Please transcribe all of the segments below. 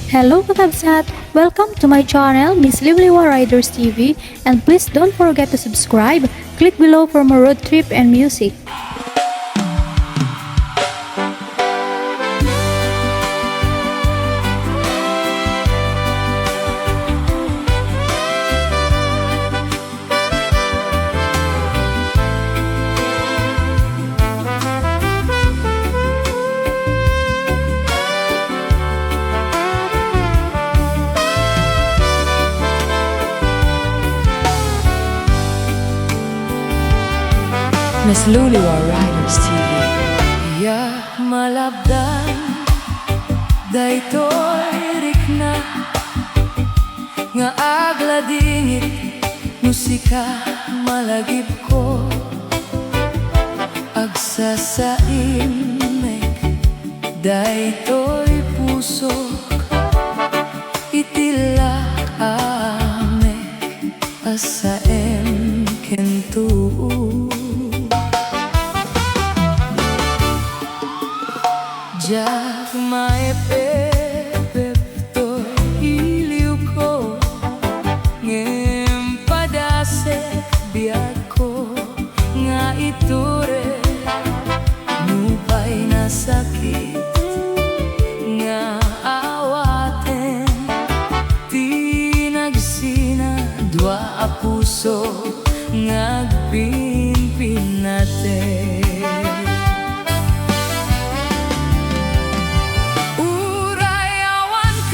Hello Kakabsat! Welcome to my channel, Miss LiwliwaridersTV, and please don't forget to subscribe. Click below for more road trip and music. Miss LiwliwaridersTV. Ya malabdan daytoy rikna nga agladingit musika malagip ko agsasaimek daytoy pusok itilak amek asaem kentu. Jak maepep to iliw ko ngem padase biag ko nga iture nupay na sakit nga awaten tinagsina dua a puso nga agpinpinate. Uray awan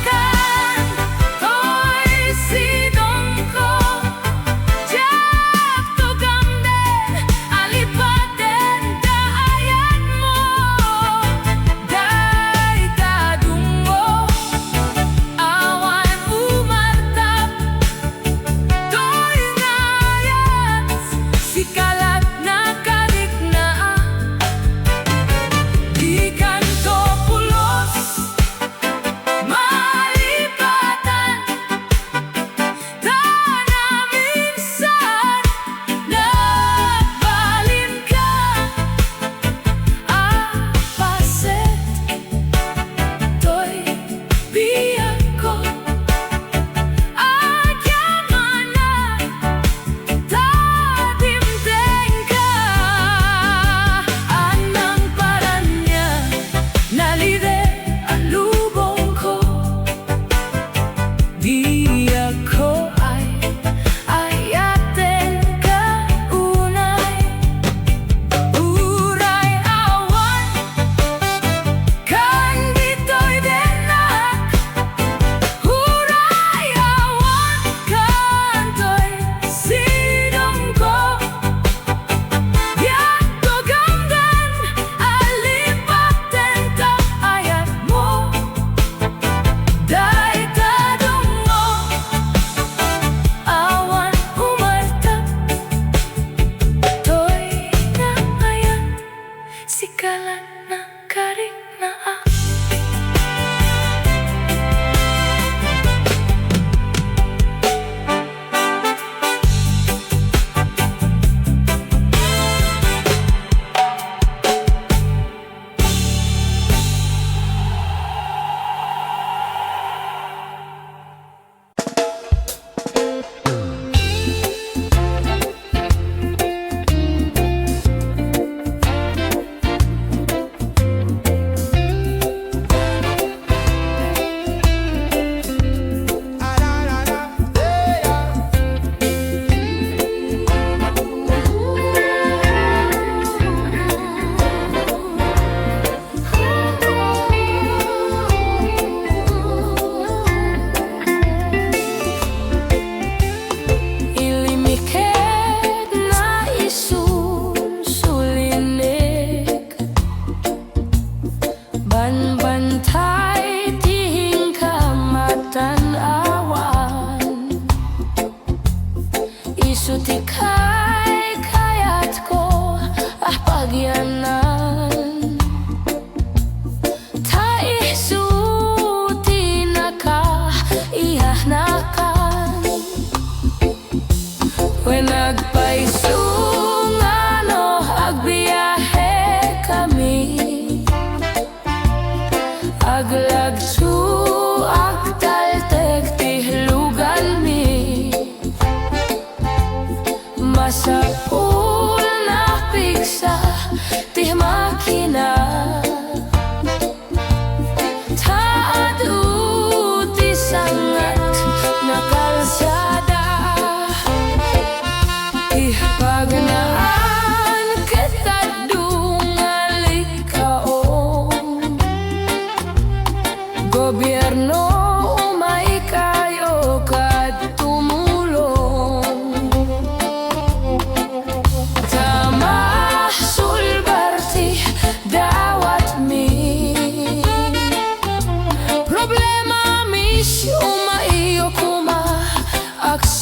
ka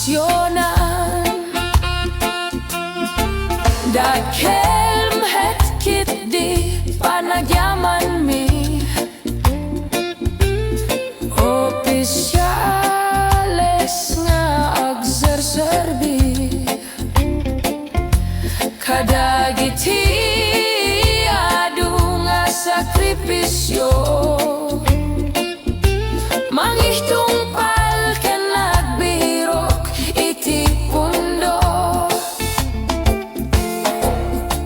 aksyonan. Dahil hetkit di panagyaman mi opisyales nga agserserbi kadagiti adu nga sakripisyo mangihtungpal ken nagbirok iti pundo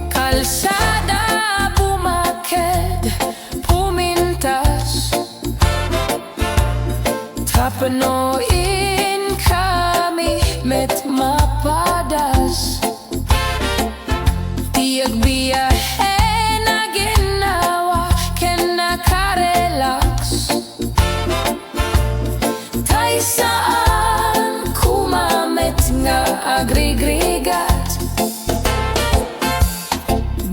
kalsada bumaked pumintas tapanoin kami met mapadas tiag biyahe na ginawa ken nakarelax tay saan kumamet nga agrigrigat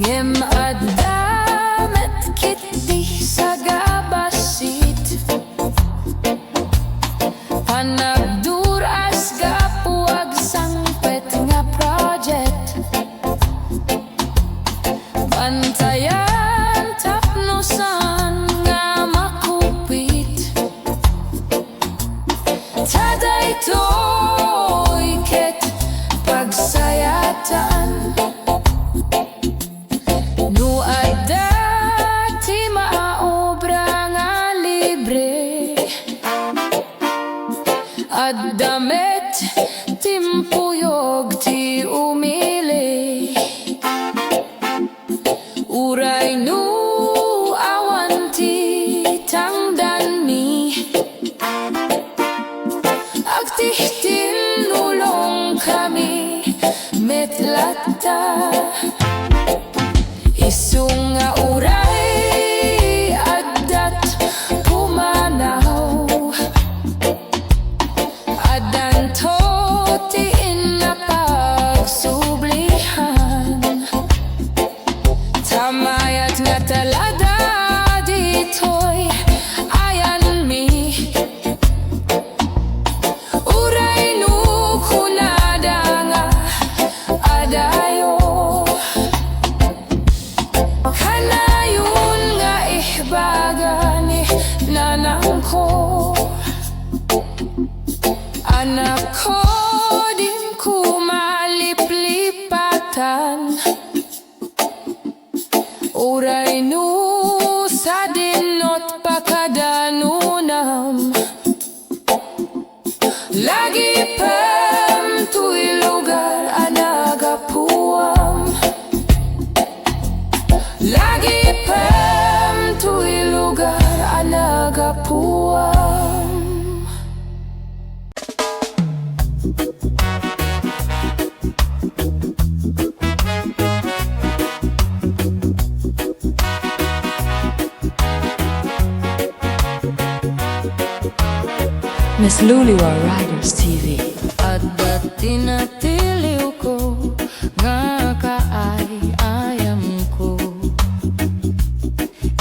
ngem adamet kit di sa gabasit panagduras gapuag sangpet nga project bantayan tapnosan nga makupit taday to'y ket pagsayatan no adda ti maobra nga libre addamet timpuyog ti umili uray no awan ti tangdan mi agtihtin nulong kami metlata isung nga uray addat pumanaw adan to ti inapagsublihan tamayat nga talada dito'y ayan mi uray no kunada nga adayo kanayon nga ihbagan nanang ko anak ko din kumaliplipatan uray no sa dinot pakadanunam lagi pem tuy lugar anagapuam lagi pem tuy lugar anagapuam. Miss LiwliwaridersTV TV. At dati natiliw ko nga kaay-ayam ko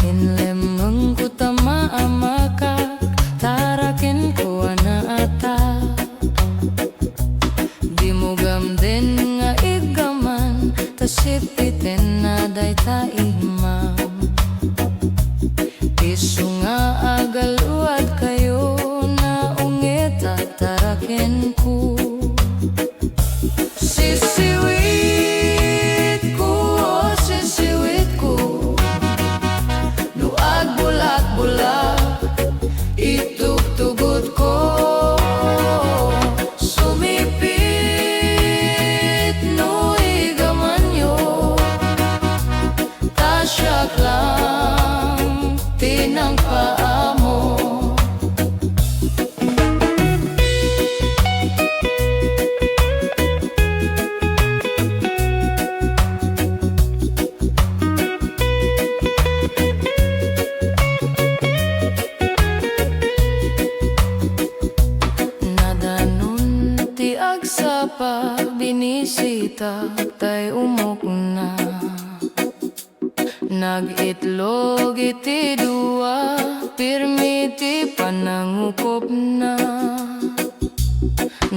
inlemang ko tamaamaka tarakin ko anaata di mo gamden nga igaman tasipiten na day taimam isu nga agaluad kayo na ungit at tarakin ko sisiwit ko, oh sisiwit ko luag bulak-bulak itugtugot ko sumipit no igaman yo tasyak lang tinang paamo nadanon ti agsapa binisita tay umok na nag-itlog iti dua pirmi ti panangukop na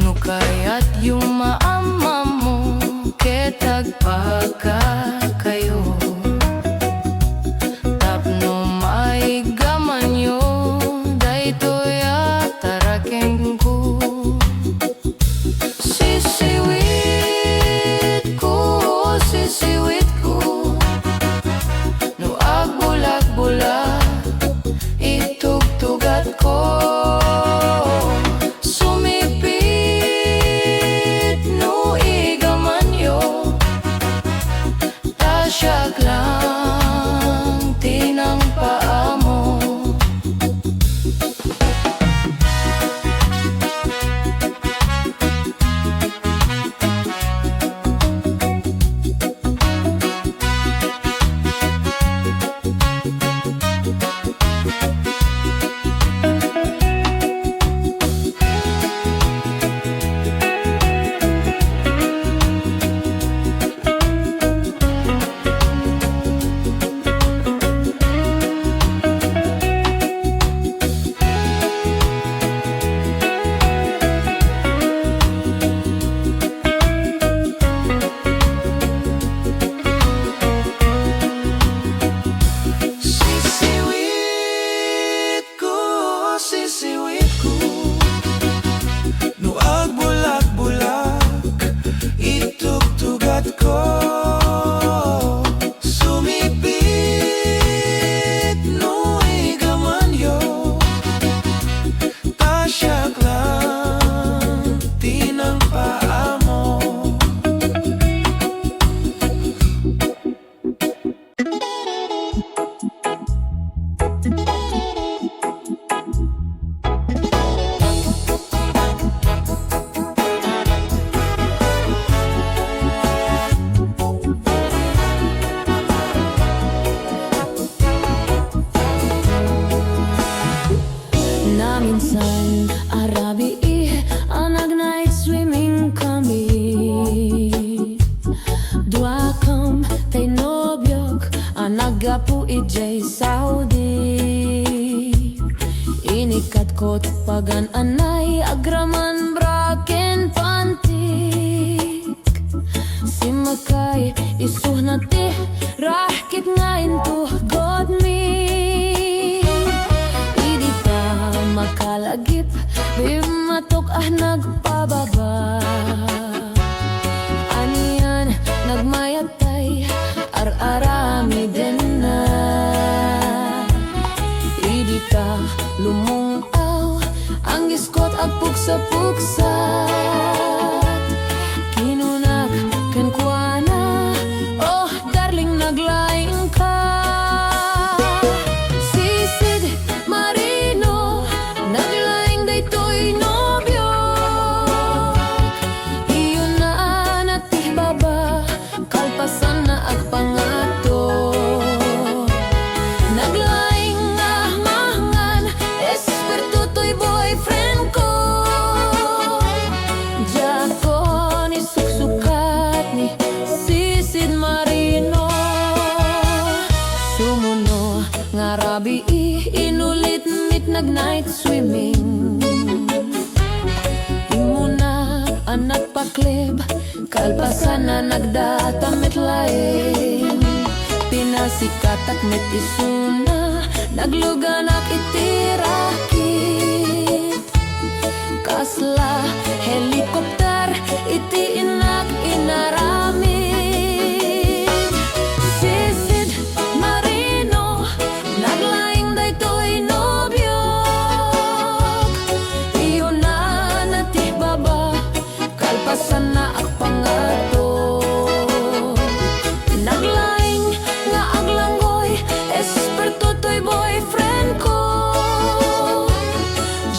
no Kaya't yung maama mo ketag pagka kayo tapno maigaman yo dayto ya tarakeng ko sisiwit ko no agbulag-bulag itugtugat ko Tasyag lang, tinang paa mo Sisiwit ko no agbulag-bulag itugtugat ko sumipit no igaman yo tasyag lang tinang paa mo Minsan arabi anag night swimming kami dua kam tay nobyog anagapu ijay Saudi inikat kot pagan anay agraman braken pantik simakay isuh nati rahkit ngayon to God me makalagip bimatok nagpababa anian nagmayatay ar-arami denna idita lumungaw ang iskot at puksa-puksa kinunak kenkwana oh darling naglaing ka SISID MARINO naglaing daytoy nobyo iyon na natih baba kalpasan na agpangato naglaing mahangan esperto to'y boyfriend ko jakon isuksukat ni SISID MARINO sumuno nga rabi inulit mit nag-night swimming imuna anat paklib kalpasan na nagdatamit laing pinasikat at met isuna nagluganak itirakit kasla helikopter iti inak inaramid SISID MARINO naglaing daytoy nobyog iyon na natih baba kalpasan na agpangato naglaing nga aglanggoy esperto to'y boyfriend ko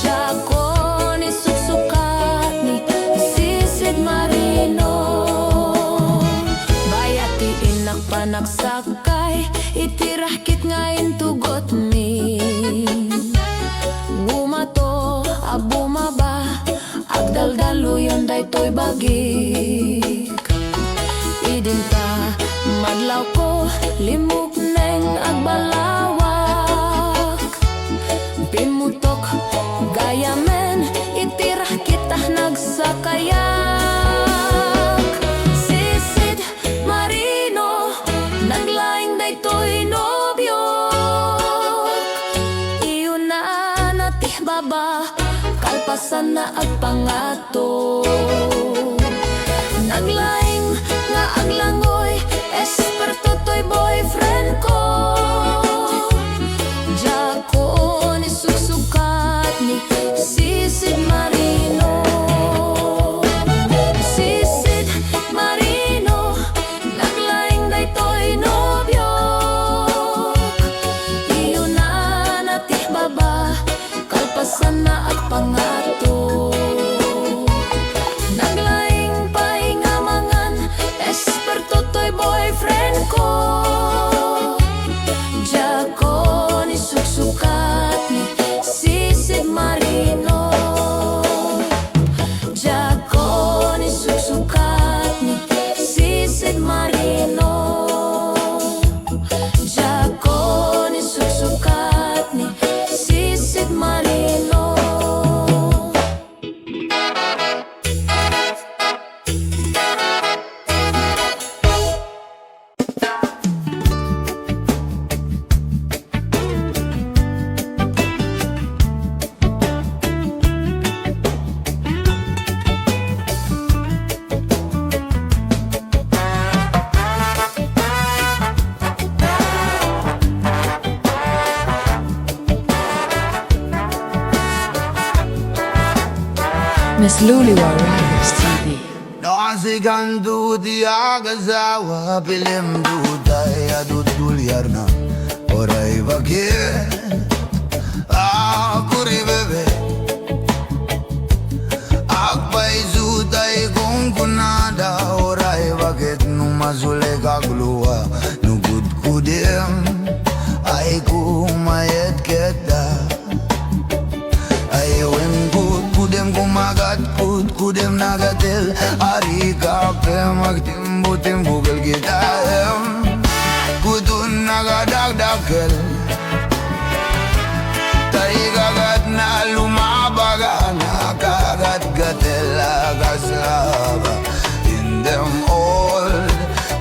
jakon isuksukat ni SISID MARINO bayati inak panagsakay itirahkit ngayon tugot mi ngumato abumaba agdaldaluyon daytoy bagik idinta madlaw ko limuk neng agbalawak pimutok gayamen itirah kita nagsakay kalpasan na agpangato. Naglaing nga aglangoy, esperto to'y boyfriend ko. Jako ni suksukat ni SISID MARINO. SISID MARINO, naglaing day to'y nobyo. Iyo na natih baba, kalpasan na agpangato. Naglaing paingamangan, esperto to'y boyfriend ko. Jako ni suksukat ni SISID MARINO. Jako ni suksukat ni SISID MARINO. Jako ni suksukat ni SISID MARINO. Miss LiwliwaridersTV. Nasikan tuti agasawa pilim tutay adut dulyarna oray bakit akuri bebe akbay zutay kung kunada oray bakit numazule kagluwa nugud kudim ay kumayet kita ay wengkut kudem kumagat kudem nagatel ari kape magtimbu bel kita kutun nagadagdakel tay gagat na lumabaga nakagat gatel agasaba in them all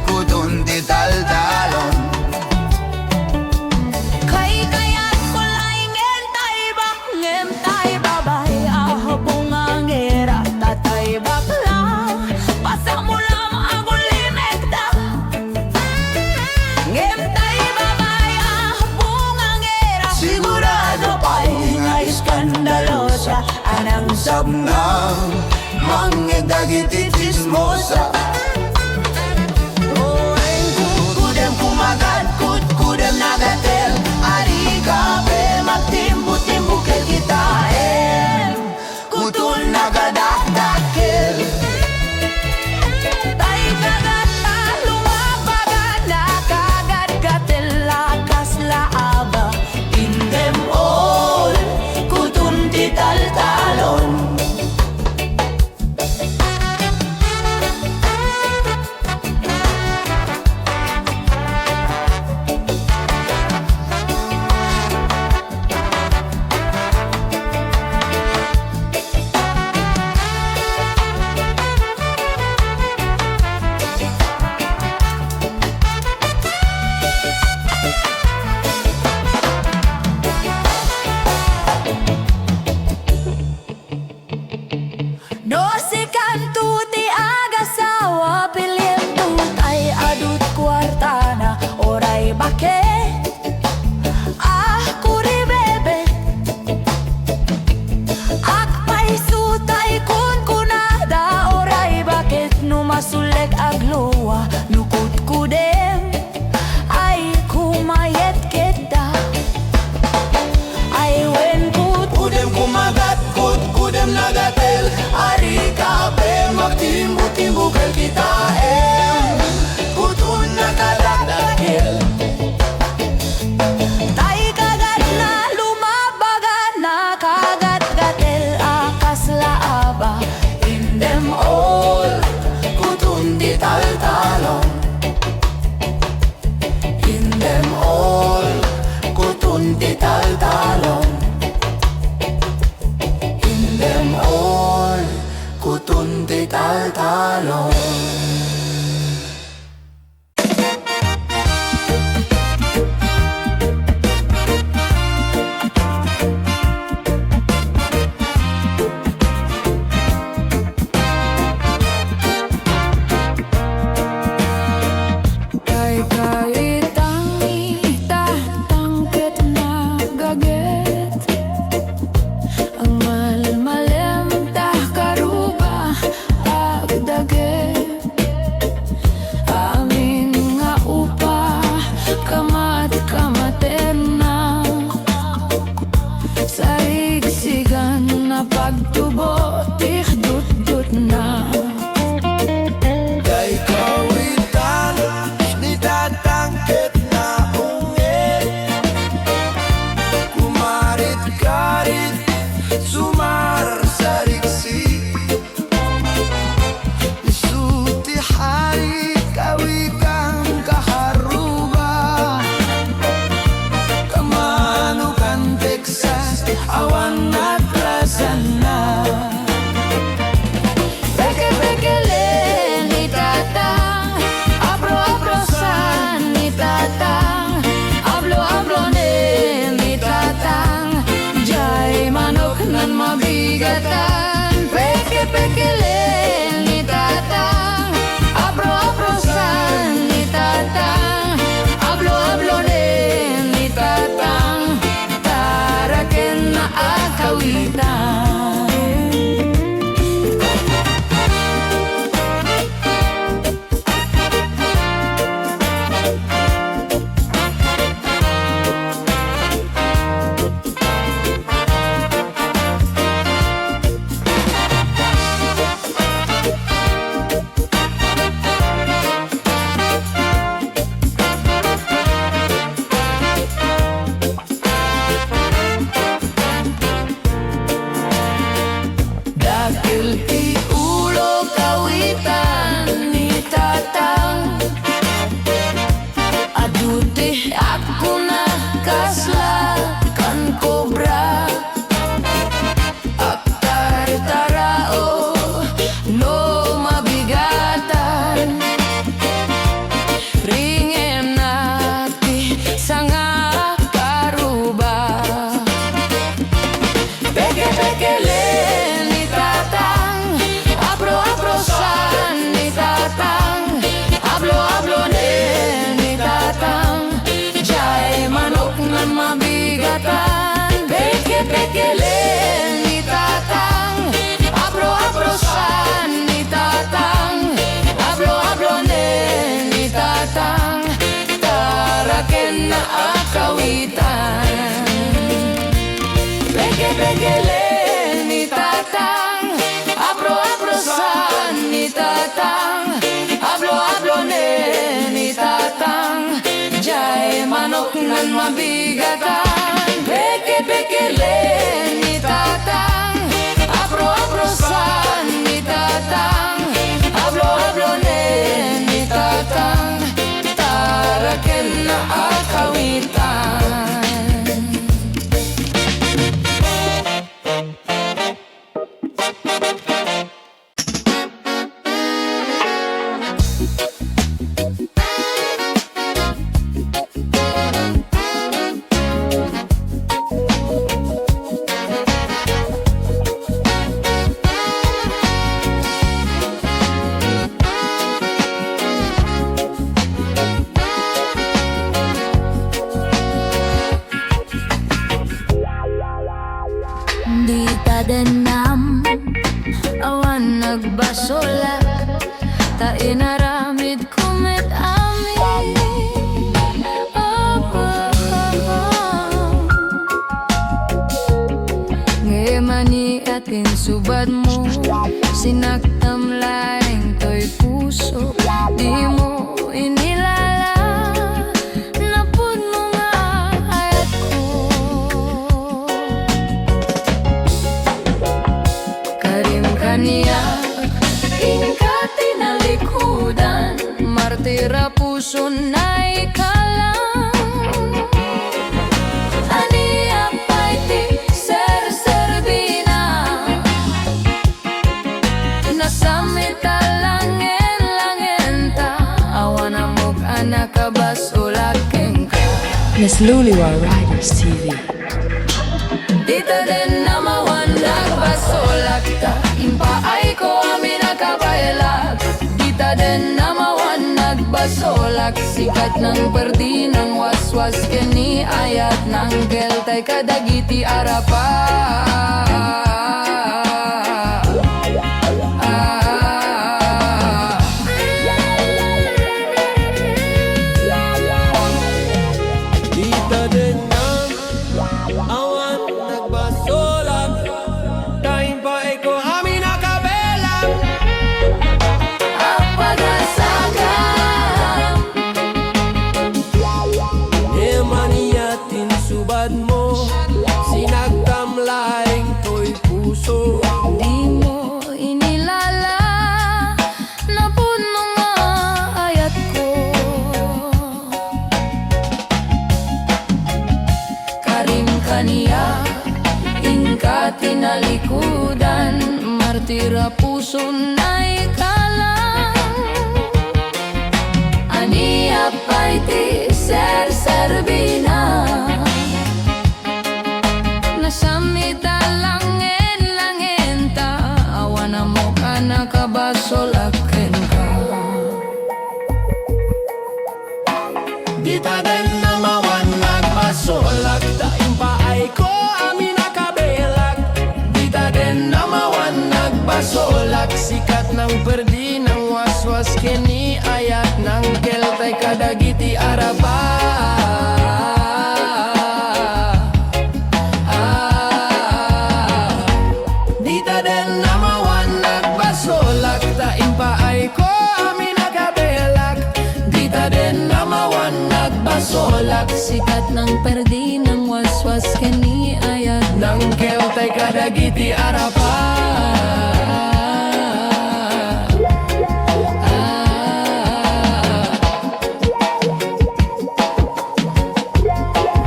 kutun di taltalon. Anang sabna mangedagiti chismosa kudem kumagat kudem nagatel ari kape magtimbu kel kita kutul nagadakdakel tay kagat na lumabaga nakagat gatel lakas laaba in them all kutun di taltalon. Dosikan tuti agasawa piliem tutay adut kwartana oray bakit kuri bebe akpay sutay kun kunada oray bakit numasuleg agluwa nukut kudem ay kumayet kita ay wen kudem kumagat kudem nagatel ari kape magtimbu kel kita kutun nagadakdakel tay kagat na lumabaga nakagat gatel akas laaba in them all kutun di taltalon in them all kutun di taltalon in them all kutun di taltalon. nan mabigatan. Beke-bekelen ni tatang, apro-aprosan ni tatang, hablo-hablonen ni tatang, taraken na akawitan. Dita DENNAM, awan nagbasolak, ta inaramid kumet amin. Ngemani atin subad mo, sinaktam laing to'y puso, di mo inilala, napud mo nga ayat ko. Karim kaniya, ingka tinalikudan, martira puso na ikalang. Aniya pa'y ti ser-serbina, nasamita langen-langen ta, awan amok anak kabas ulaking ka. Miss LiwliwaridersTV. Dita DENNAM awan nagbasolak ta, impaay ko amin nakabailak. Dita DENNAM awan nagbasolak, sikat ng perdi ng waswas kini ayat ng keltay kadagiti arapa. Dita DENNAM, awan nagbasolak, kain pa iko amin nakabelang. Pag-asagam, Emaniyatin subad mo, sinagtam laing to'y puso. di mo inilala, napud mo nga ayat ko. Karim kaniya, ingka tinalikudan, martira puso na ikalang. Aniya pa'y ti ser-serbina, nasamita langen-langen ta, awan amok anak kabasolaken ka. Dita DENNAM awan nagbasolak, daing paay ko amin nakabelak. Dita DENNAM awan nagbasolak, sikat ng perdi ng waswas kini ayat ng keltay kadagiti arapa. Dita DENNAM awan nagbasolak, daing paay ko amin nakabelak. Dita DENNAM awan nagbasolak, Sikat ng perdi ng waswas kini ayat ng keltay kadagiti arapa.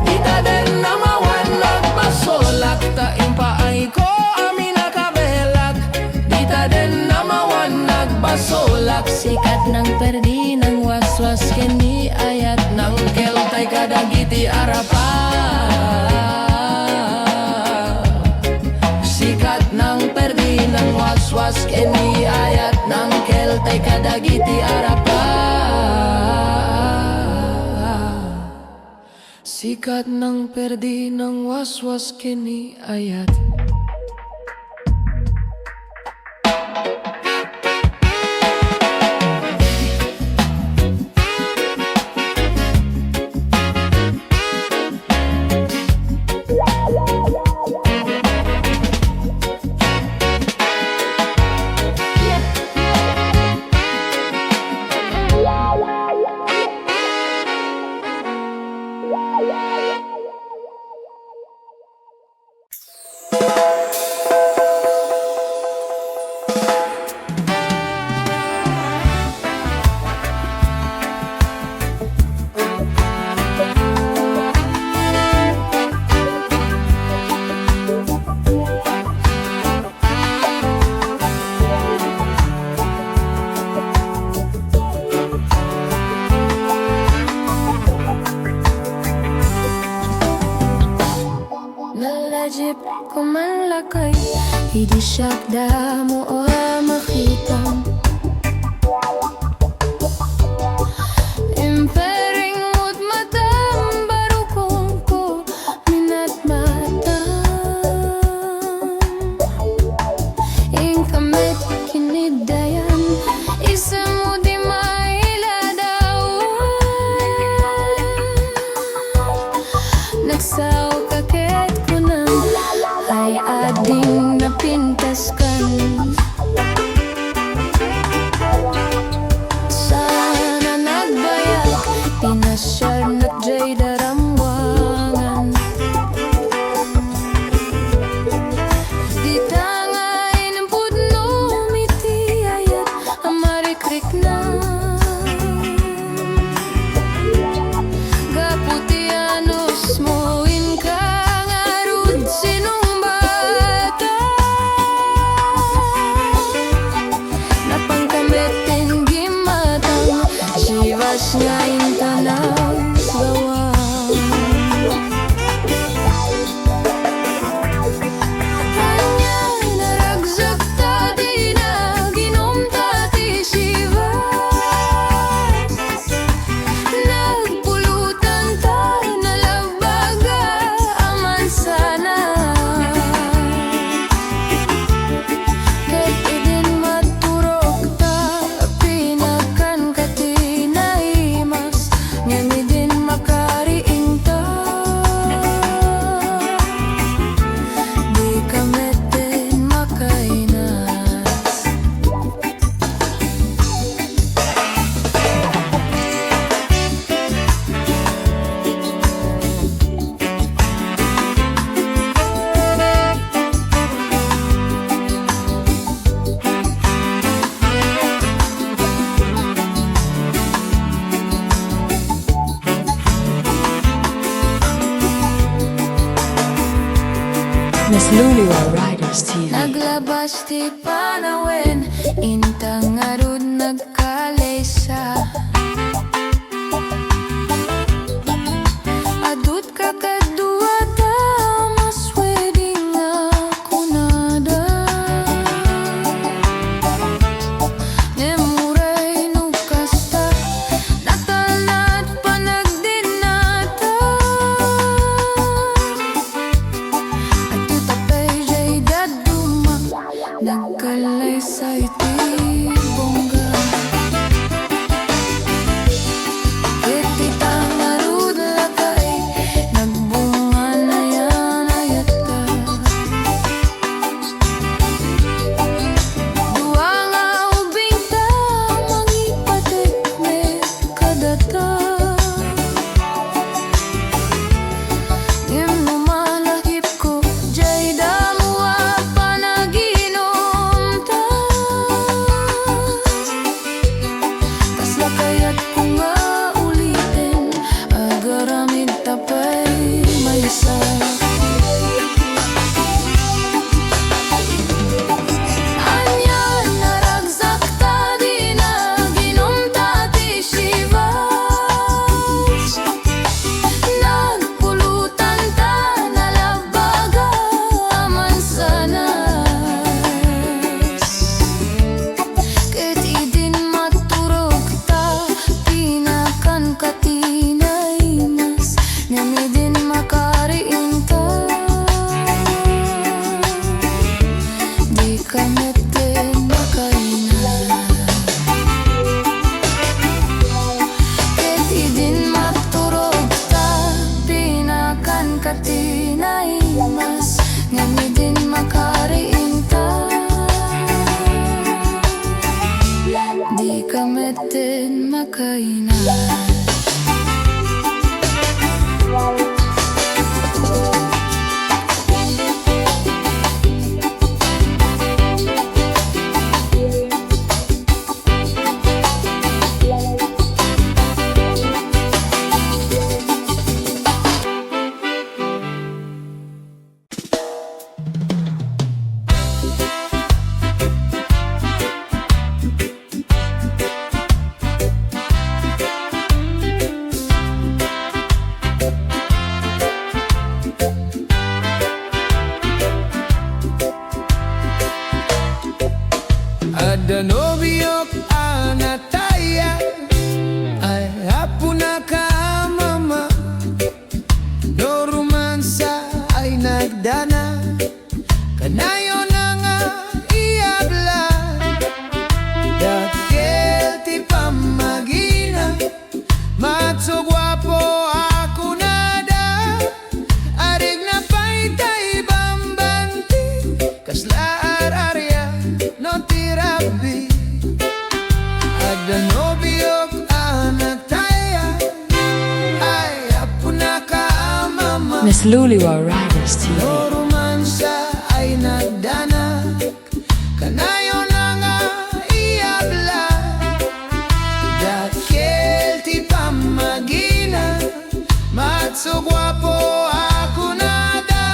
Dita DENNAM awan nagbasolak, taing paay ko amin nakabelak. Dita DENNAM awan nagbasolak, sikat ng perdi ng waswas kini ayat ng keltay kadagiti arapa. Sikat ng perdi ng waswas kini ayat ng keltay kadagiti arapa. Sikat ng perdi ng waswas kini ayat. Idi syakda mo o makita Impering mo't matam baru kong ko minat mata Ing kamit kinidayan isa mo di mailadawan Nagsaw kakit ko nang ay ading napintaskan Sana nagbayag pinasyar na jay daramwangan Dita nga inampud no miti ayat amarikrik na Gaputianos mo in ka nga rud sinong bata Napangkamitin gimatang Chivas nga intanaw gawang Kanya naragsak ta di na ginomta ti Chivas Nagpulutan ta nalabaga aman sana Kahit idin maturok ta pinakan katinaimas Ngami din makariing ta Di kametin makainas Miss LiwliwaridersTV TV. Naglabas ti panawin Intang arud nagkalaysa Adut kakadua ta mas wedding ako nada Nemuray nukasta Natanat panagdinata Atu tapay jay daduma Nagkalaysa iti bongga Iti tangarud lakay Nagbunga na yan ayata Dua nga ubing ta Mangipatik me kadata Dim lumalakip ko Jay damuwa panaginom ta Tas lakayat ko nga ulitin Agaramid tapay maysa Anyan naragsak ta di na ginomta ti Chivas Nagpulutan ta nalabaga aman sanas Ket idin maturog ta pinakan katinaimas Ngami din makariin ta Di kametin makainas Ket idin maturog ta pinakan katinaimas Ngami din makariin ta Di kametin makainas Ada nobiyok anataya ay hapuna ka mama. No romansa ay nagdana, kanayo na nga iabla. Dakil ti pamagina, matso gwapo ako nada. Arig na pa'y tay bambanti, kasla ararya no tirabi. Ada nobiyok anataya ay hapuna ka mama. Miss LiwliwaridersTV. No romansa ay nagdana, kanayo na nga iabla. Dakil ti pamagina, matso gwapo ako nada.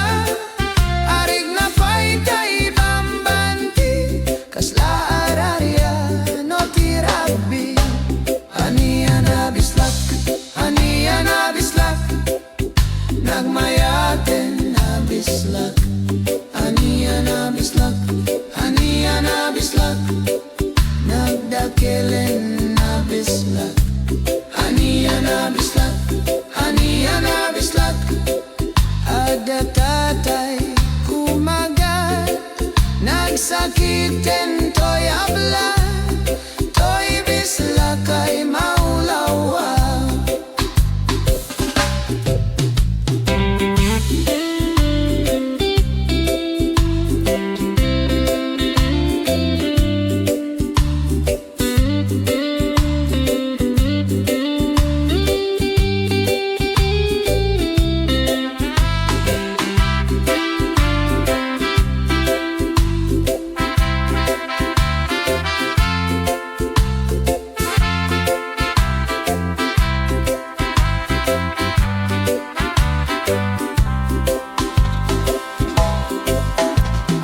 Arig na pa'y tay bambanti, kasla ararya no tirabi. Aniya na bislak, aniya na bislak, nagmayaten na bislak. Aniya na bislak, aniya na bislak, nagdakelen na bislak. Aniya na bislak, aniya na bislak. Ada tatay kumagat, nagsakiten to'y abla. To'y bislak ay maulawa.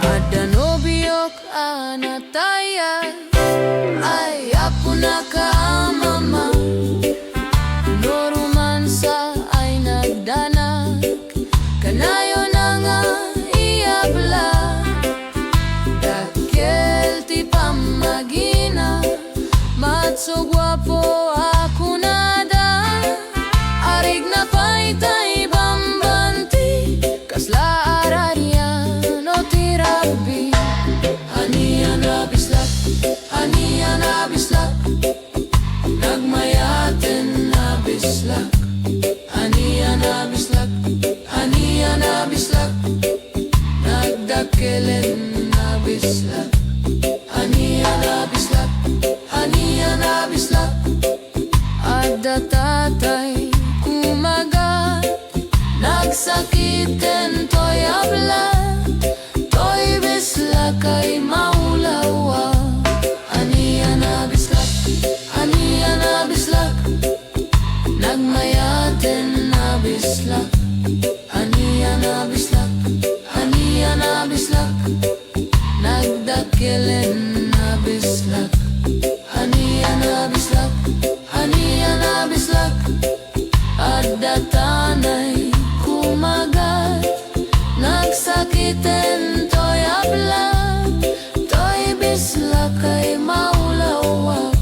Ada nobiyok anataya ay hapuna ka mama. No romansa ay nagdana, kanayo na nga iabla. Dakil ti pamagina, matso gwapo ako nada. Arig na pa'y tay bambanti, kasla ararya no tirabi. Aniya na bislak, aniya na bislak, nagmayaten na bislak. Aniya na bislak, aniya na bislak, nagdakelen na bislak. Aniya na bislak, aniya na bislak. Ada tatay kumagat, nagsakiten to'y abla. To'y bislak ay maulawa. Aniya na bislak, aniya na bislak, nagmayaten na bislak. Aniya na bislak, aniya na bislak, nagdakelen na bislak. Aniya na bislak, aniya na bislak. Ada tanay kumagat, nagsakiten to'y abla. To'y bislak ay maulawak,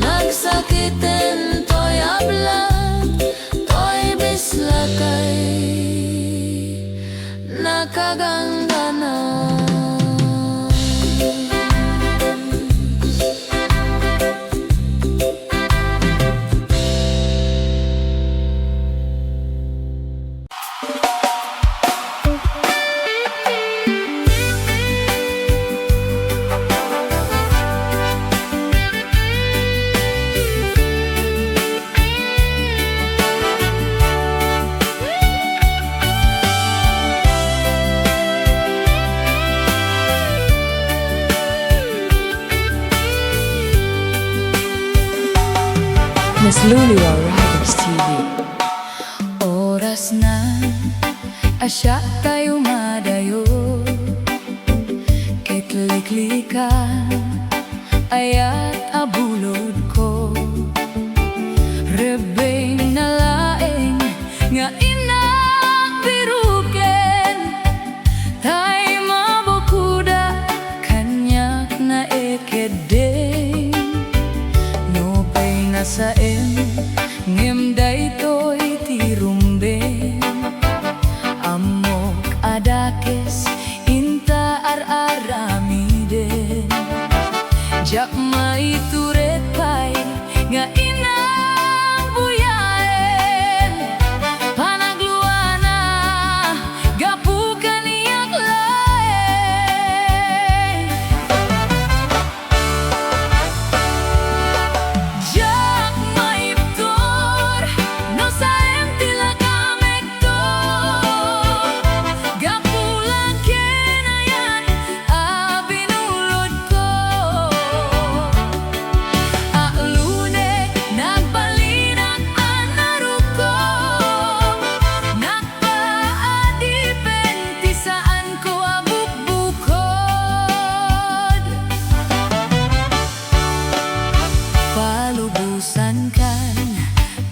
nagsakiten to'y abla. To'y bislak ay nakagandana. Miss LiwliwaridersTV. Oras na, asya tayo madayo. Kiklik-klikan, ayat abulod ko. Rebeng na laeng, nga inang biruken. Tay mabukuda, kanyak na edeng no pay na saen ngem daytoy tirumbeng amok adakes inta aramiden jak maituret pay nga inang buyaen panagluana gapukan iyak laeng jak maiptor no saem tila kamektor gapulan kenayan abinulod ko alune nagbalinak anaruko nagpaadipenti saan ko abukbukod palubusan kan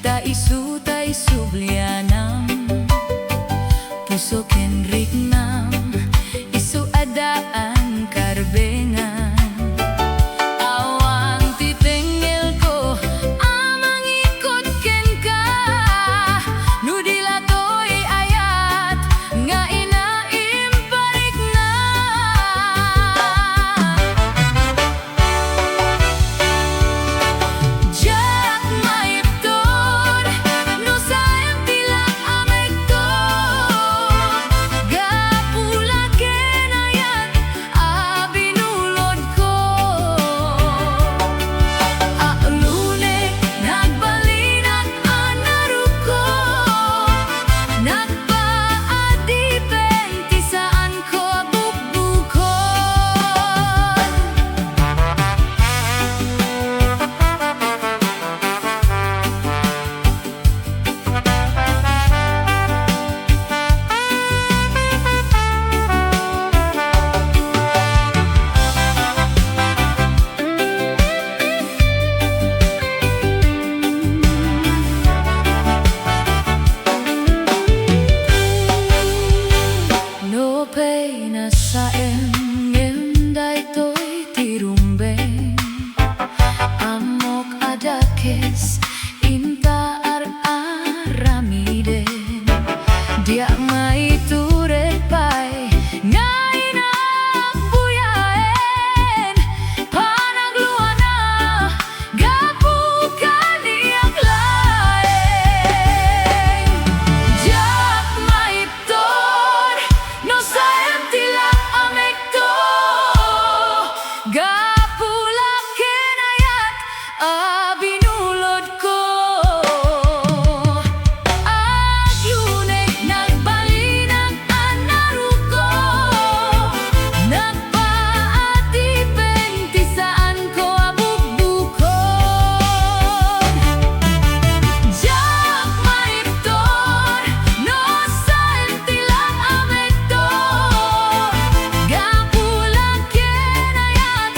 taisu blianam puso ken rignam isu adaan karbengan awan titengel ko amang ikot ken ka nudila toy ayat nga inaim parigna jak maiptor no saem tila amektor gapula ken ayat abinulod ko alune nagbalinak anaruko nagpaadipenti saan ko abukbukod no pay na saem ngem daytoy tirumbeng amok adakes inta aramiden dia maituret pay nga inak buyaen panagluana gapukan iyak laeng jak maiptor no saem tila amektor gapula ken ayat abinulod ko agyunek nagbalinak anaruko nagpaadipenti saan ko abukbukod jak maiptor no saem tila amektor gapula ken ayat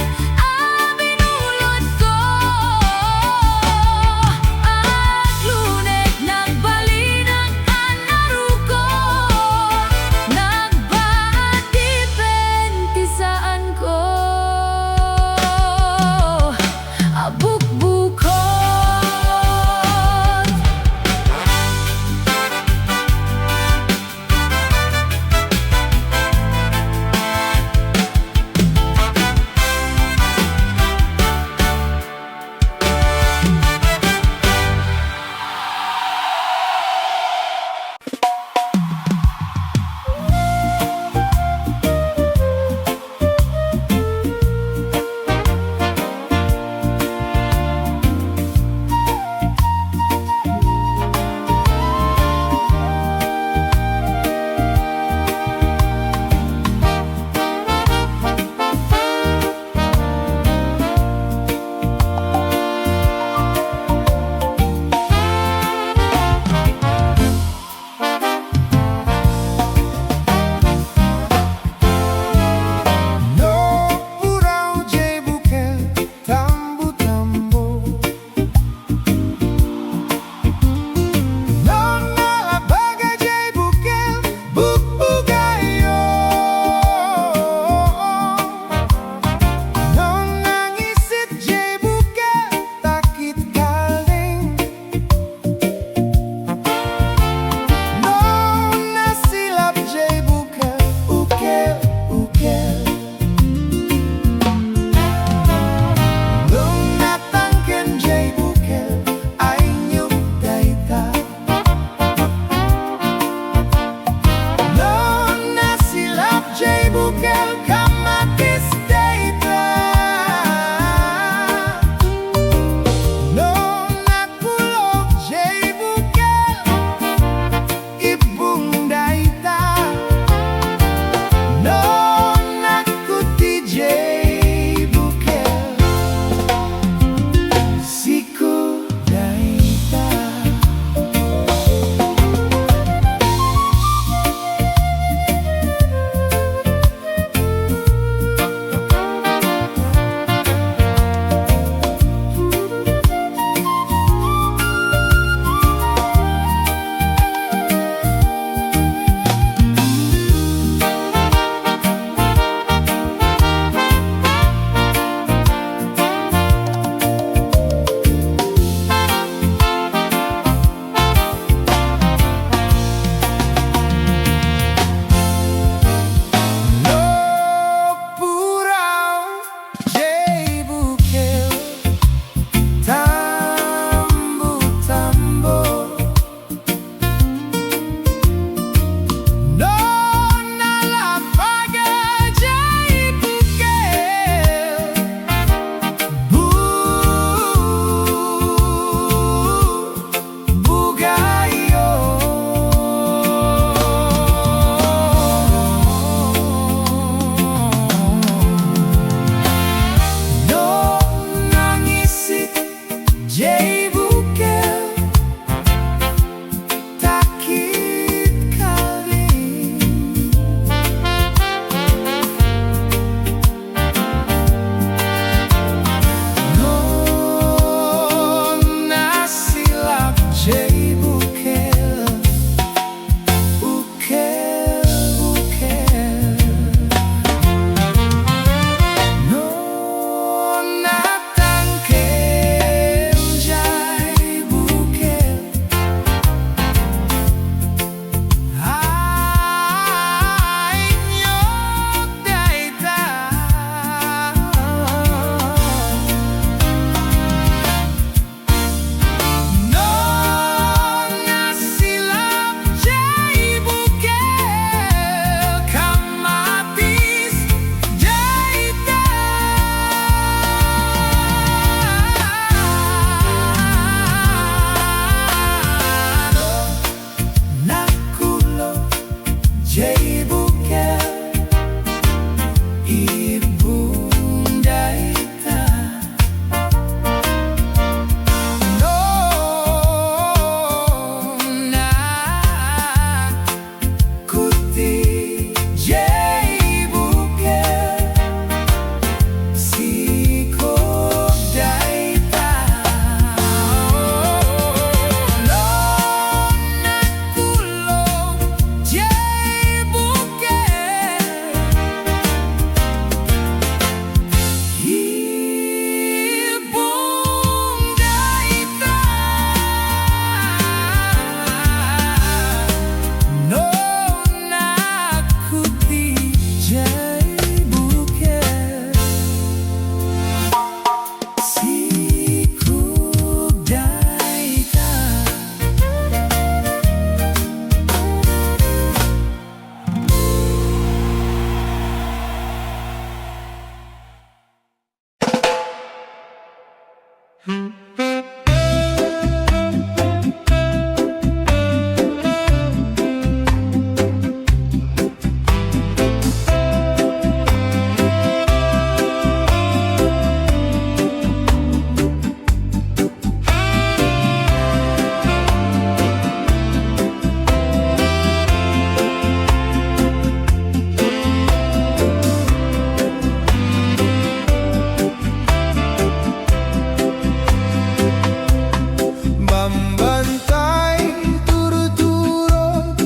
Bambantay, turturod,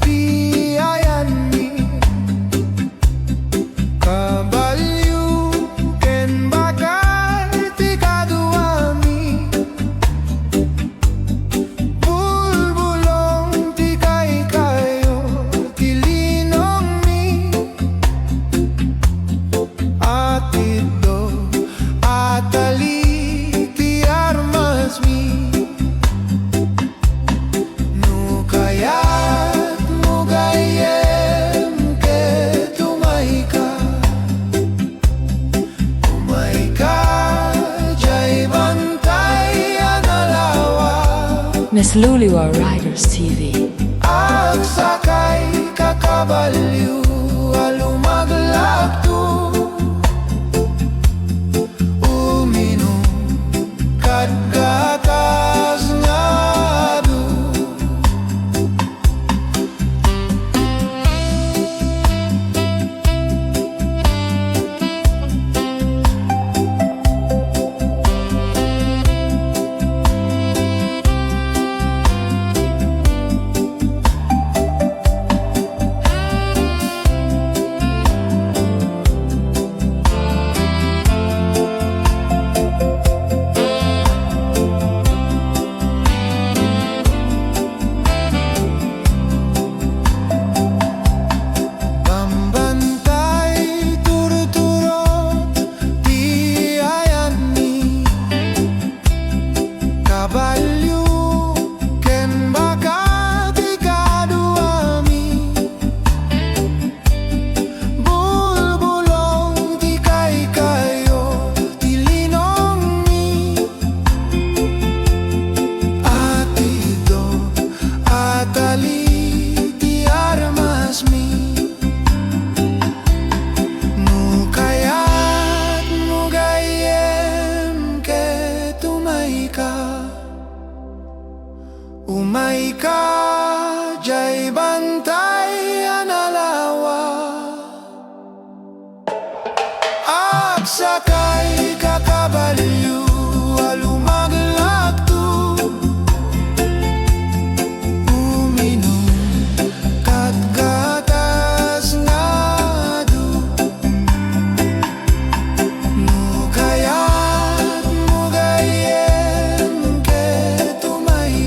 di ayan mi kabalyu, ken bakal ti kaduami bulbulong ti kay kayo ti linong mi atiddo atali ti armas mi no kaya't mo gayem ke tumay ka jay bantay analawa Miss LiwliwaridersTV TV. ag sakay kakabalyo alumaglakto uminom kat gatas nga do Bambantay, turturod, di ayan mi kabalyo, ken baka ti kaduami bulbulong ti kay kayo ti linong mi atido atali ti armas mi no kaya't mo gayem ke tumay ka jay bantay analawa ag sakay kakabalyo alumaglakto uminom kat gatas nga do no kaya't mo gayem ke tumay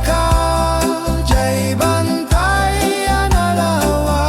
ka jay bantay analawa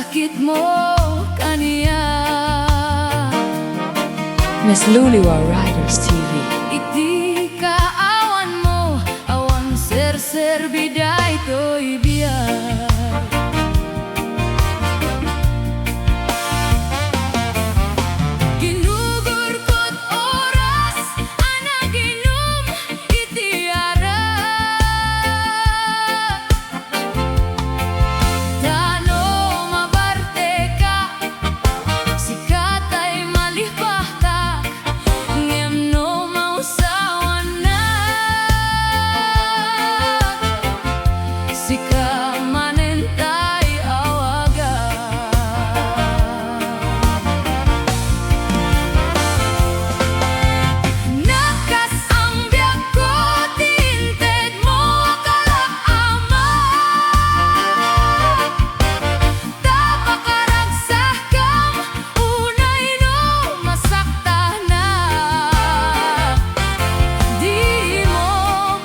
sakit mo kaniya. Miss Riders TV. Iti kaawan mo, awan ser biday to'y biyay. Ginugur ko't oras, anak inum iti arak. Tano mabarte ka, sikat ay malipahtak, ngem no mausawan na. Sika manentay awaga. Nakas ang biyak ko, tinted mo kalaama. Tapakaragsak kam, unay no masakta na. Di mo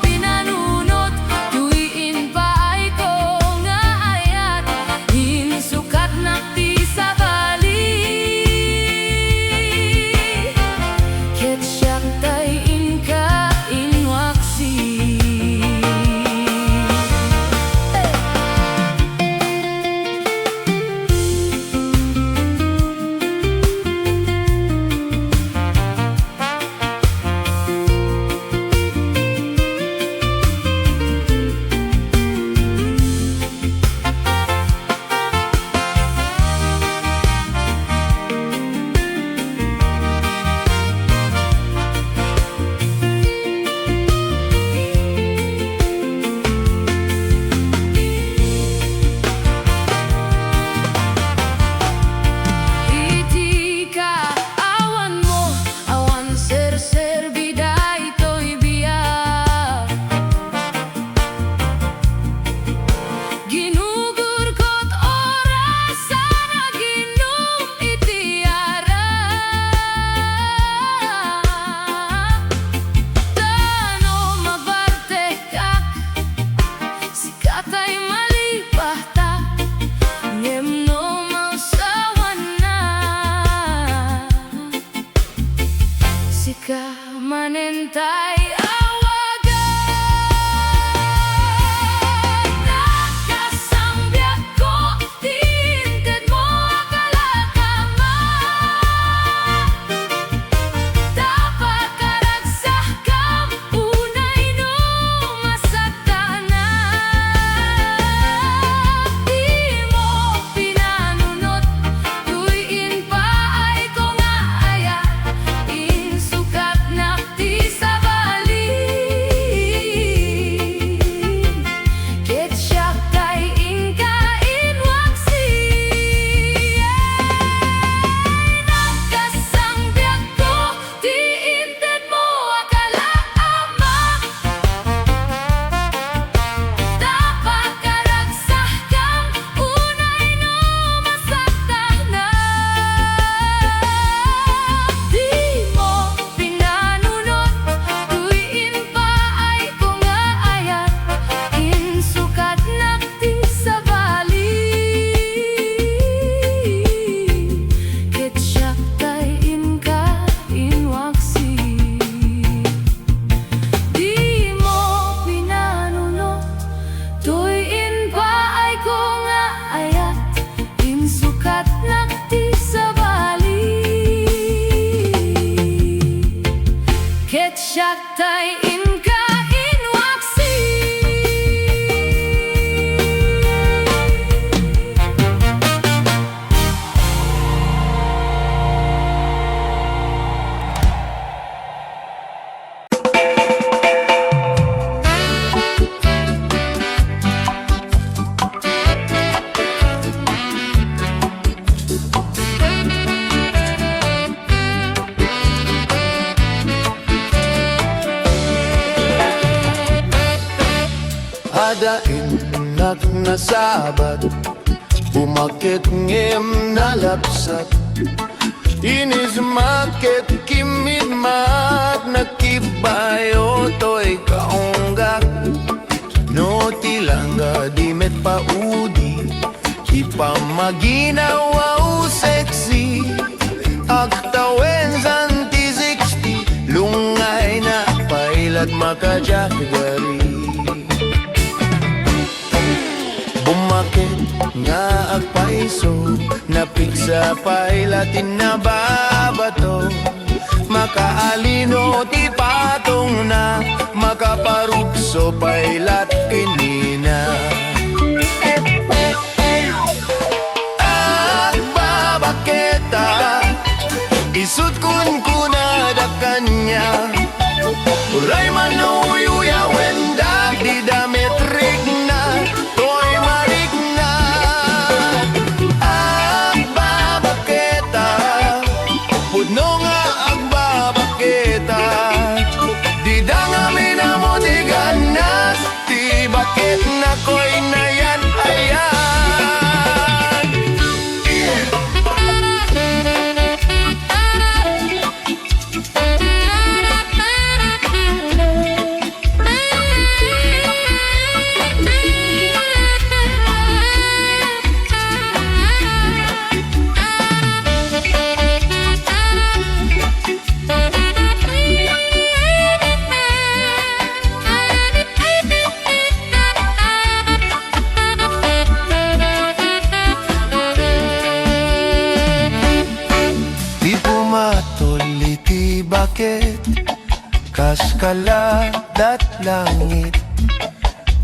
pinanunot, tuwiin pa ay ko nga ayat. Insukat nakti sa bali. Ketsak tay inka inwaksi. Iti kaawan mo, awan ser biday to'y biyak. Ginugur ko't oras, sana ginum iti arak. Tano mabartekak, sikat ay malipahtak, ngem no mausawan na. Sika manentay awaga. Nakas ang biyak ko, tinted mo kalakama. Tapakaragsak kam, unay no masakta na. Di mo pinanunot, tuwiin pa ay ko nga ayat. Insukat nakti sa bali. Ketsak tay inka inwaksi. Nakas ang biyak ko, tiinted mo akalaama. Tapakaragsak kam, unay no masakta na. Di mo pinanunot, tuwiin pa ay ko nga ayat. Insukat nakti sa bali. Ketsak tay inka inwaksi. Di mo pinanunot, tuwiin pa ay ko nga ayat. Insukat nakti sa bali. Ketsak tay inka inwaksi. Adain nak nasabat, umakit ngem nalapsat. Inis makit kimid mat, nakibayo to'y kaonggak. No tilangga di met paudi, keep pamaginawa sexy Aktawen santi 60 Lungay na pailat makajakagari Bumakit nga agpaiso Napiksa pailatin na babato Makaalino ti patong na Makaparupso pailat kinina Agbabaketa Isut kun kunada kanya Uray manuyuya wendag di dametrik na Toy marik na Agbabaketa Pudno nga agbabaketa Di dangami na mo di ganas Di bakit na ko'y nayan ayan Kaskaladat langit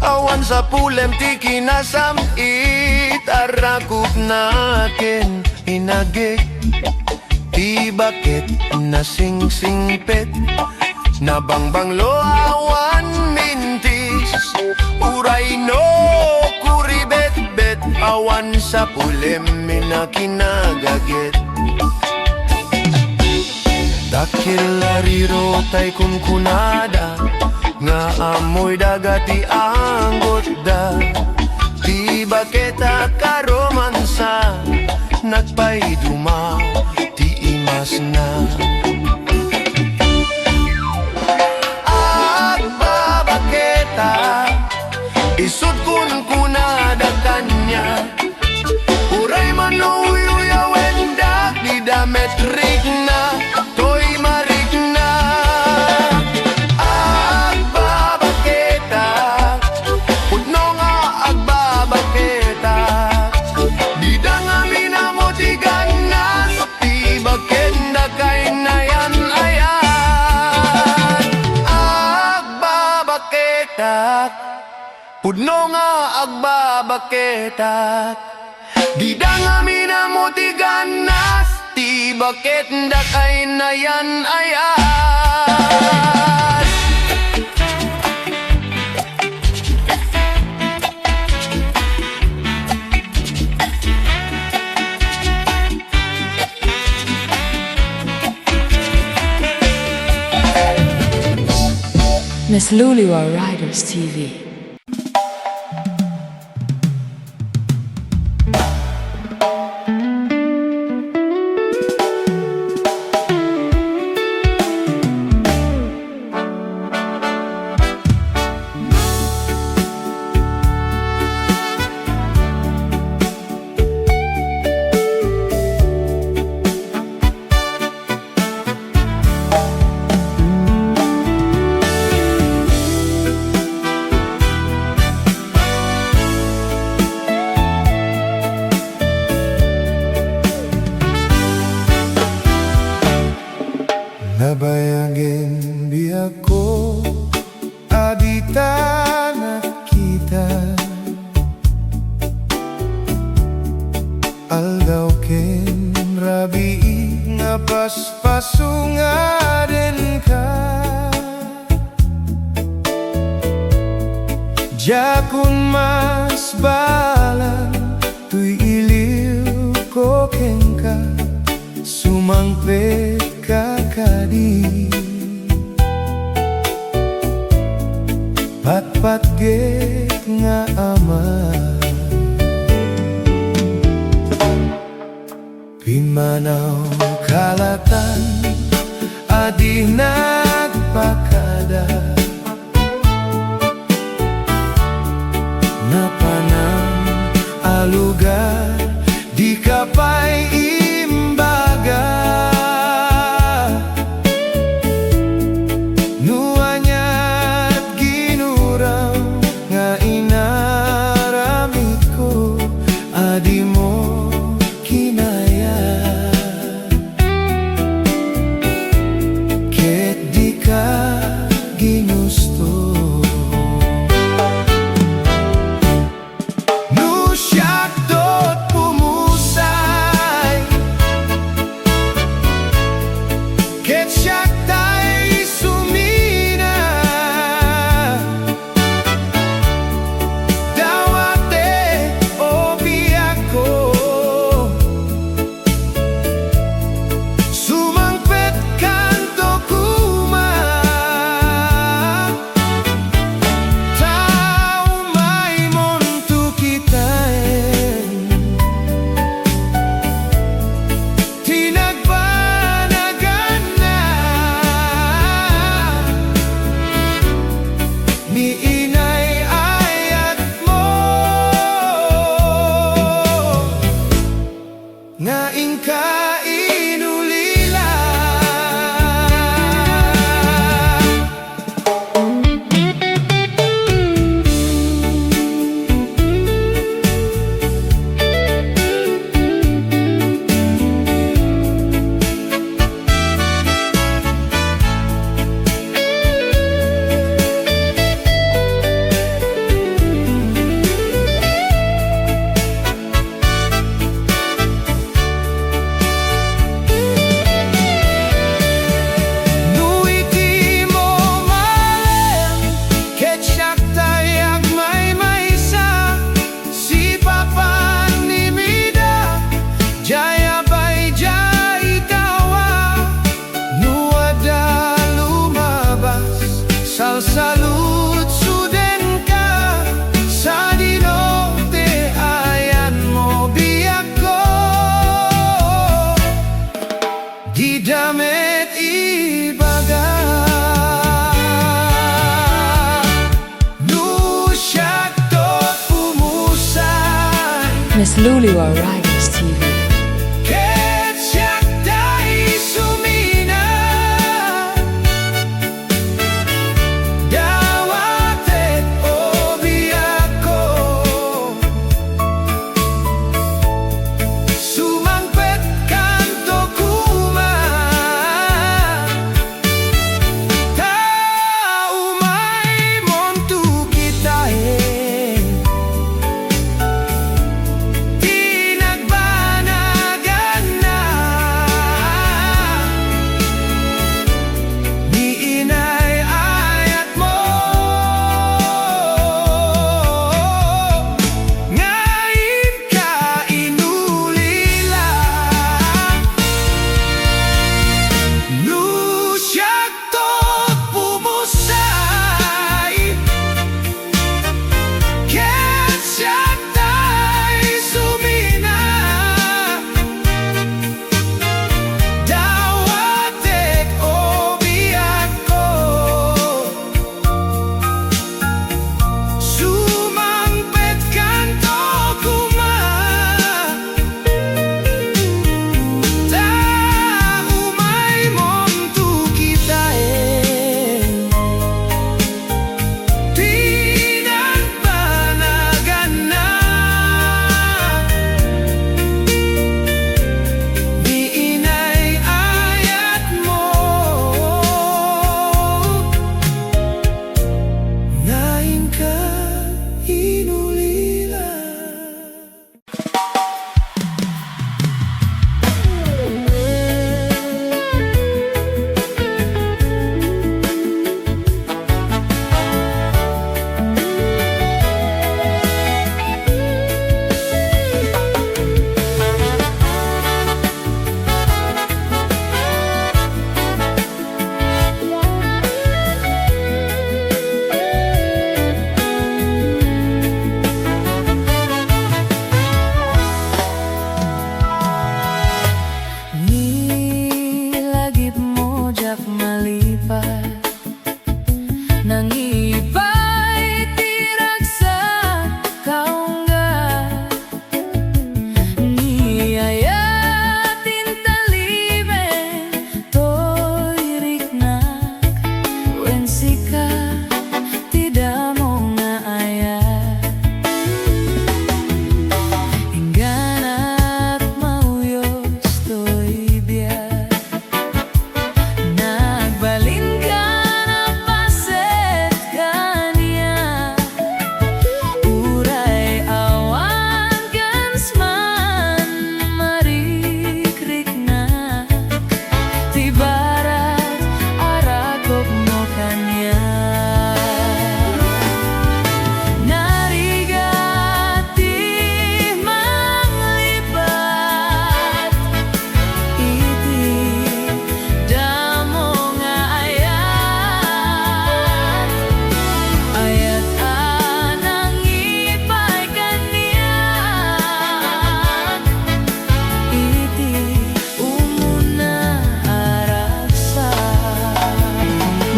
Awan sa pulem ti kinasamit Arakup nakin inagik Ti bakit nasingsingpet Nabangbanglo awan mintis Uray no kuribet-bet Awan sa pulem minakinagagit Dakil lariro tay kunkunada Nga amoy dagati anggot da Ti baketa karomansa Nagpaiduma ti imas na Agbabaketa Isut kunkunada kanya Uray manuyuya wendak di dametrik na Pudno nga agbabaketak Di dangami na mo ti ganas Ti bakit nda kay nayan ayan Miss LiwliwaridersTV TV. Nabayagin di ako adita nakita Aldaw ken rabi nga paspasunga din ka Jakun mas balan tuy iliw ko ken ka Sumangpet kakadi Pat-pat get nga aman Pimanaw kalatan adi nagpakada Napanang alugar pa'y imbaga nuanya't ginurang nga inaramid ko adi mo kinaya ket di ka ginusto nu siyak dot pumusay ket siyak tay sumina dawate o biyak ko sumangpet kanto kuma tao may montu kitain tinagbanagan na ni inay ayat mo nga ingka inulila nuiti mo malen ket siyak tayag may maysa si papa ni mida jaya bay jay tawa nuada lumabas sal salut suden ka sa dinote ayan mo biyak ko di damit ibaga nu siyak dot pumusay Miss LiwliwaridersTV. ket siyak tay sumina dawate o biyak ko sumangpet kanto kuma tao may montu kitain tinag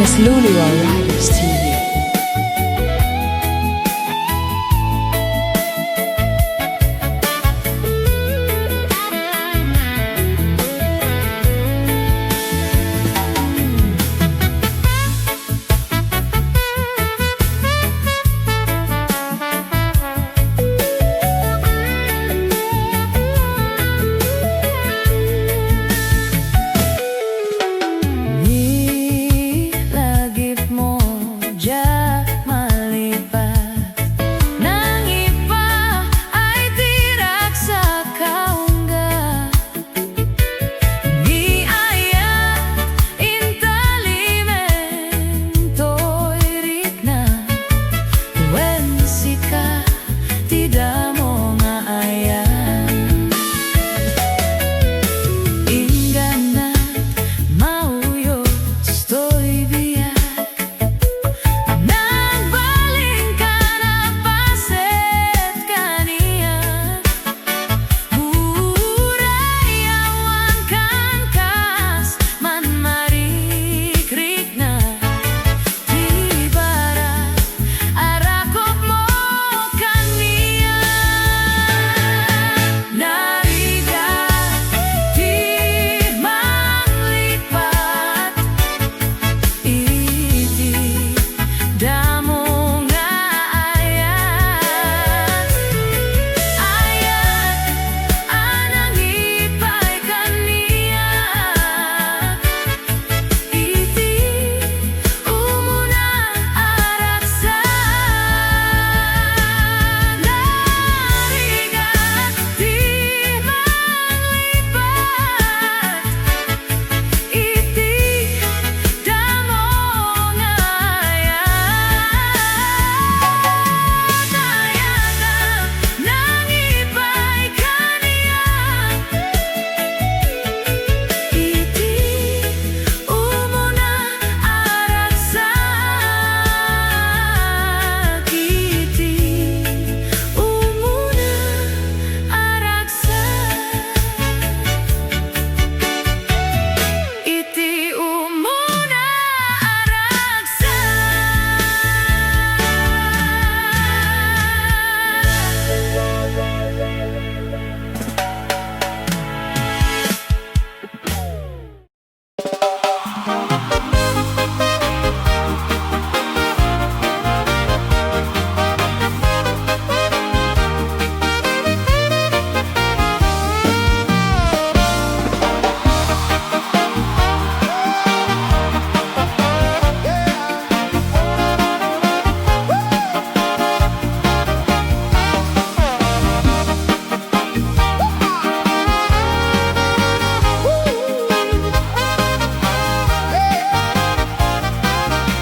Miss Riders TV.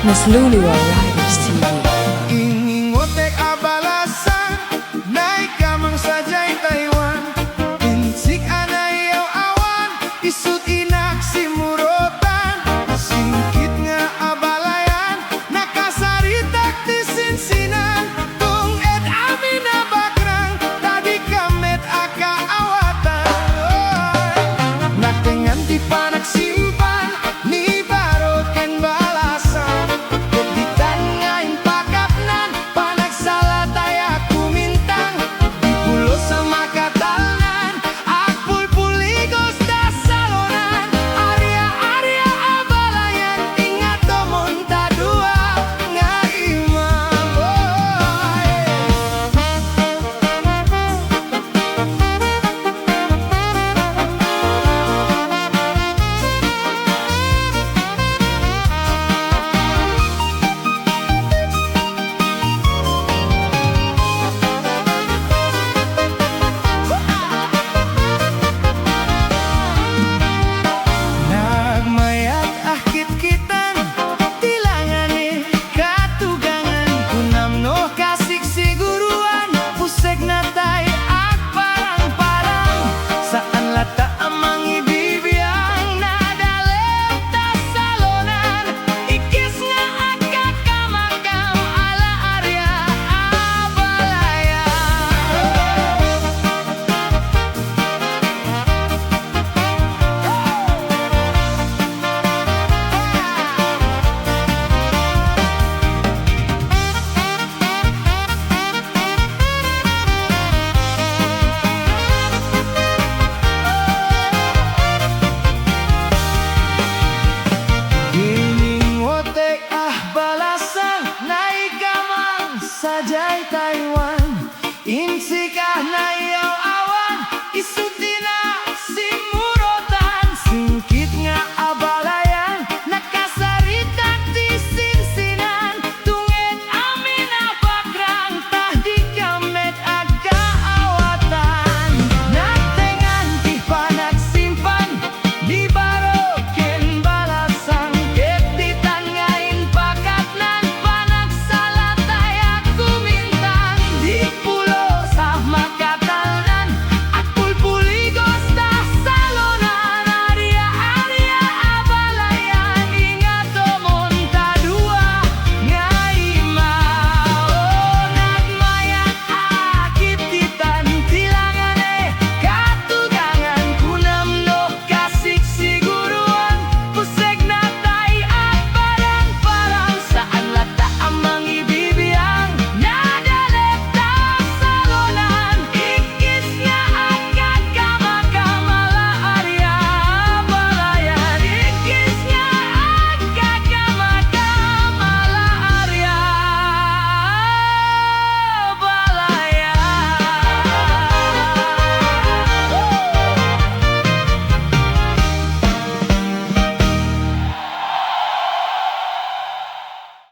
Miss Riders TV. Ingingotek abalasan, naik kamang sajay Taiwan. Insik anayaw awan, isut inak simurotan. Singkit nga abalayan, nakasaritak di sinsinan. Tung ed amin na bakrang, tadi kamet aka awatan. Natengan di panagsimpan, ni barot ken balasan. Ditan ngayon pakapnan, panagsalat ay kumintang. Di pulo sa makatalnan, agpul puligos da salonan.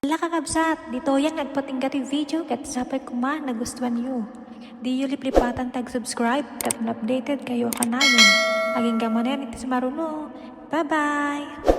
Hala kakabsat, dito yang nagpatingga ti video kat sapay kuma nagustuhan nyo. Di yu liplipatan tag-subscribe kat updated kayo kanayon. Aging gamanen iti si Maruno. Bye-bye!